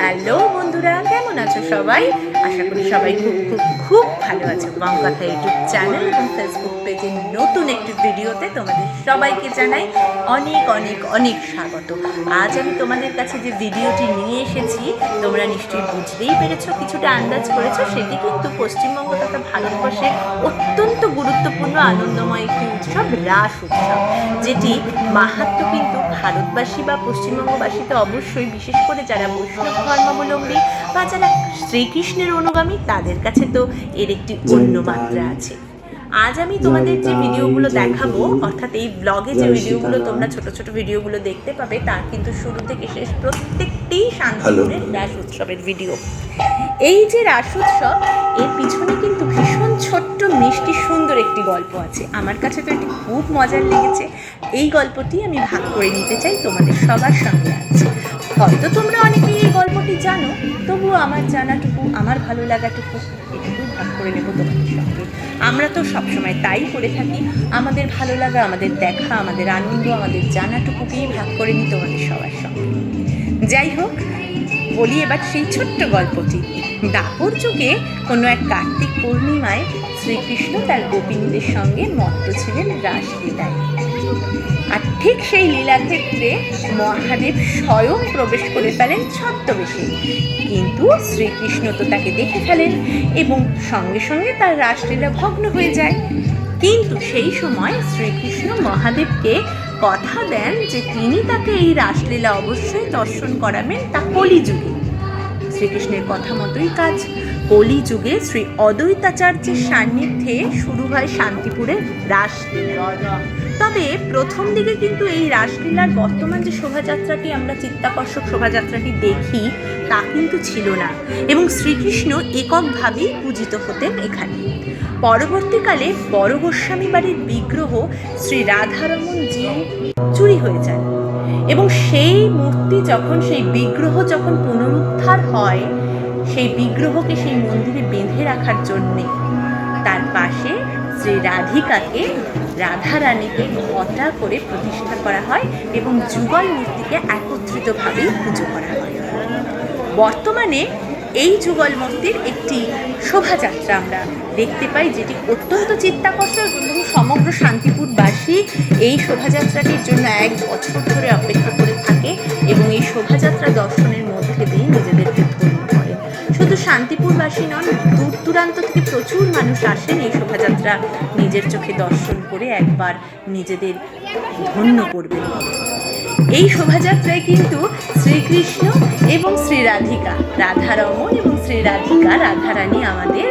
Hello বন্ধুরা, কেমন আছো সবাই? আশা করি সবাই খুব খুব খুব ভালো আছো। বঙ্গকথা ইউটিউব চ্যানেল এবং ফেসবুক পেজে নতুন একটি ভিডিওতে তোমাদের সবাইকে জানাই অনেক অনেক অনেক স্বাগত। আজ আমি তোমাদের কাছে যে ভিডিওটি নিয়ে এসেছি তোমরা নিশ্চয়ই বুঝতেই পেরেছো, কিছুটা আন্দাজ করেছো। সেটি কিন্তু পশ্চিমবঙ্গ তথা ভারতবর্ষের অত্যন্ত গুরুত্বপূর্ণ আনন্দময় একটি উৎসব, রাস উৎসব, যেটি মাহাত্ম্য কিন্তু ভারতবাসী বা পশ্চিমবঙ্গবাসীতে অবশ্যই, বিশেষ করে যারা বৈষ্ণব ধর্মাবলম্বী বা যারা শ্রীকৃষ্ণের অনুগামী, তাদের কাছে তো এর একটি অন্য মাত্রা আছে। আজ আমি তোমাদের যে ভিডিওগুলো দেখাবো, অর্থাৎ এই ব্লগে যে ভিডিওগুলো তোমরা ছোট ছোট ভিডিওগুলো দেখতে পাবে, তার কিন্তু শুরু থেকে শেষ প্রত্যেকটি শান্তিপুরের রাস উৎসবের ভিডিও। এই যে রাস উৎসব, এর পিছনে কিন্তু ভীষণ ছোট্ট মিষ্টি সুন্দর একটি গল্প আছে। আমার কাছে তো এটি খুব মজার লেগেছে। এই গল্পটি আমি ভাগ করে নিতে চাই তোমাদের সবার সঙ্গে আছে। হয়তো তোমরা অনেকেই এই গল্পটি জানো, তবুও আমার জানাটুকু, আমার ভালো লাগাটুকু এটুকু ভাগ করে নেব তোমাদের সঙ্গে। আমরা তো সবসময় তাই করে থাকি, আমাদের ভালো লাগা, আমাদের দেখা, আমাদের আনন্দ, আমাদের জানাটুকুকেই ভাগ করে নিই তোমাদের সবার সঙ্গে। যাই হোক, বলি এবার সেই ছোট্ট গল্পটি। দাপর যুগে কোনো এক কার্তিক পূর্ণিমায় শ্রীকৃষ্ণ তার গোপিনীদের সঙ্গে মত্ত ছিলেন রাসলীলায়। আর ঠিক সেই লীলাক্ষেত্রে মহাদেব স্বয়ং প্রবেশ করে ফেলেন ছদ্মবেশে। কিন্তু শ্রীকৃষ্ণ তো তাকে দেখে ফেলেন এবং সঙ্গে সঙ্গে তার রাসলীলা ভগ্ন হয়ে যায়। কিন্তু সেই সময় শ্রীকৃষ্ণ মহাদেবকে কথা দেন যে তিনি তাকে এই রাসলীলা অবশ্যই দর্শন করাবেন, তা কলিযুগে। শ্রীকৃষ্ণের কথা মতোই কাজ। কলিযুগে শ্রী অদ্বৈতাচার্যের সান্নিধ্যে শুরু হয় শান্তিপুরের রাসলীলা। তবে প্রথম দিকে কিন্তু এই রাসলীলার বর্তমান যে শোভাযাত্রাটি, আমরা চিত্তাকর্ষক শোভাযাত্রাটি দেখি, তা কিন্তু ছিল না এবং শ্রীকৃষ্ণ এককভাবেই পূজিত হতেন এখানে। পরবর্তীকালে বড় গোস্বামী বাড়ির বিগ্রহ শ্রী রাধারমণ জিউ চুরি হয়ে যায় এবং সেই মূর্তি যখন, সেই বিগ্রহ যখন পুনরুদ্ধার হয়, সেই বিগ্রহকে সেই মন্দিরে বেঁধে রাখার জন্যে তার পাশে শ্রী রাধিকাকে, রাধারানীকে ঘটা করে প্রতিষ্ঠা করা হয় এবং যুগল মূর্তিকে একত্রিতভাবেই পুজো করা হয়। বর্তমানে এই যুগল মূর্তির একটি শোভাযাত্রা আমরা দেখতে পাই, যেটি অত্যন্ত চিত্তাকর্ষক এবং সমগ্র শান্তিপুরবাসী এই শোভাযাত্রাটির জন্য 1 বছর ধরে অপেক্ষা করে থাকে এবং এই শোভাযাত্রা দর্শনের মধ্যে দিয়ে নিজেদেরকে ধন্য করেন। শুধু শান্তিপুরবাসী নন, দূর দূরান্ত থেকে প্রচুর মানুষ আসেন এই শোভাযাত্রা নিজের চোখে দর্শন করে একবার নিজেদের ধন্য করবেন। এই শোভাযাত্রায় কিন্তু শ্রীকৃষ্ণ এবং শ্রী রাধিকা, রাধারমণ এবং শ্রী রাধিকা, রাধারানী আমাদের,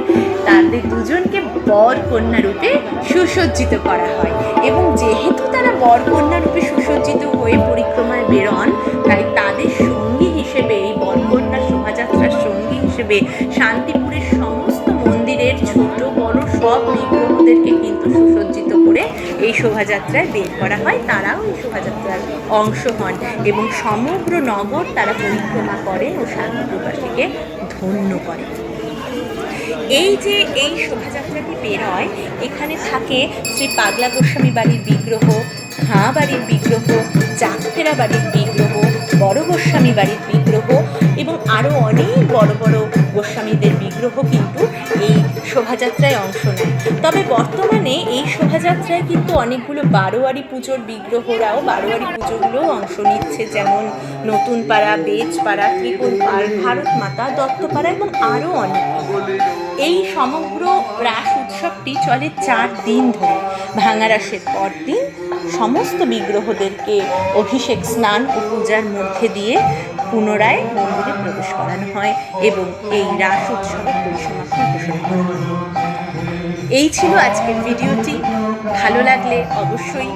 তাদের দুজনকে বর কন্যা রূপে সুসজ্জিত করা হয় এবং যেহেতু তারা বর কন্যা রূপে সুসজ্জিত হয়ে পরিক্রমায় বেরোন, তাই তাদের সঙ্গী হিসেবে, এই বর কন্যা শোভাযাত্রার সঙ্গী হিসেবে শান্তিপুরের সমস্ত মন্দিরের ছোট বড় সব বিগ্রহদেরকে কিন্তু সুসজ্জিত করে এই শোভাযাত্রায় বের করা হয়। তারাও এই শোভাযাত্রার অংশ হন এবং সমগ্র নগর তারা পরিক্রমা করেন ও শান্তিপুরবাসীকে ধন্য করে। এই যে এই শোভাযাত্রাটি বেরোয়, এখানে থাকে শ্রী পাগলা গোস্বামী বাড়ির বিগ্রহ, হাঁ বাড়ির বিগ্রহ, চাকফেরা বাড়ির বিগ্রহ, বড় গোস্বামী বাড়ির বিগ্রহ এবং আরও অনেক বড় বড় গোস্বামীদের বিগ্রহ কিন্তু এই শোভাযাত্রায় অংশ নেয়। তবে বর্তমানে এই শোভাযাত্রায় কিন্তু অনেকগুলো বারোয়ারি পুজোর বিগ্রহরাও, বারোয়ারি পুজোগুলোও অংশ নিচ্ছে, যেমন নতুনপাড়া, বেজপাড়া, ত্রিকোণপাড়, ভারত মাতা, দত্তপাড়া এবং আরও অনেক। এই সমগ্র রাস উৎসবটি চলে 4 দিন ধরে। ভাঙারাসের পর দিন সমস্ত বিগ্রহদেরকে অভিষেক, স্নান ও পূজার মধ্যে দিয়ে পুনরায় মন্দিরে প্রবেশ করানো হয় এবং এই রাস উৎসবের পরিসমাপ্তি ঘোষণা করা হয়। এই ছিল আজকের ভিডিওটি। ভালো লাগলে অবশ্যই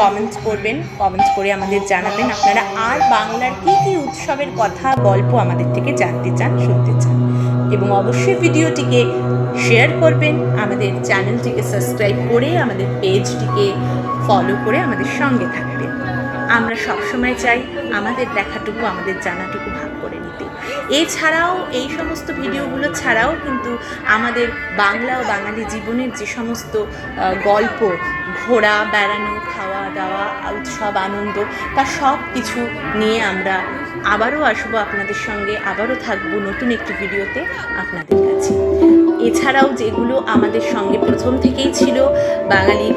কমেন্টস করবেন, কমেন্টস করে আমাদের জানাবেন আপনারা আর বাংলার কী কী উৎসবের কথা, গল্প আমাদের থেকে জানতে চান, শুনতে চান। এবং অবশ্যই ভিডিওটিকে শেয়ার করবেন, আমাদের চ্যানেলটিকে সাবস্ক্রাইব করে, আমাদের পেজটিকে ফলো করে আমাদের সঙ্গে থাকবেন। আমরা সবসময় চাই আমাদের দেখাটুকু, আমাদের জানাটুকু ভাগ করে নিতে। এছাড়াও এই সমস্ত ভিডিওগুলো ছাড়াও কিন্তু আমাদের বাংলা ও বাঙালি জীবনের যে সমস্ত গল্প, ঘোরা, বেড়ানো, খাওয়া দাওয়া, উৎসব, আনন্দ, তা সব কিছু নিয়ে আমরা আবারও আসবো আপনাদের সঙ্গে, আবারও থাকবো নতুন একটি ভিডিওতে আপনাদের কাছে। এছাড়াও যেগুলো আমাদের সঙ্গে প্রথম থেকেই ছিল, বাঙালি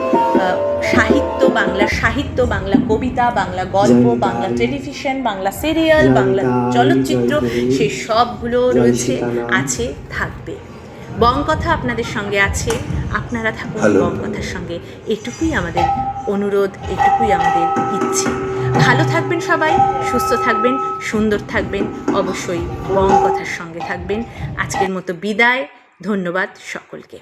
সাহিত্য, বাংলা কবিতা, বাংলা গল্প, বাংলা টেলিভিশন, বাংলা সিরিয়াল, বাংলা চলচ্চিত্র, সেই সবগুলো রয়েছে, আছে, থাকবে। বংকথা আপনাদের সঙ্গে আছে, আপনারা থাকুন বংকথার সঙ্গে, এটুকুই আমাদের অনুরোধ, এটুকুই আমাদের ইচ্ছে। ভালো থাকবেন সবাই, সুস্থ থাকবেন, সুন্দর থাকবেন, অবশ্যই বংকথার সঙ্গে থাকবেন। আজকের মতো বিদায়, ধন্যবাদ সকলকে।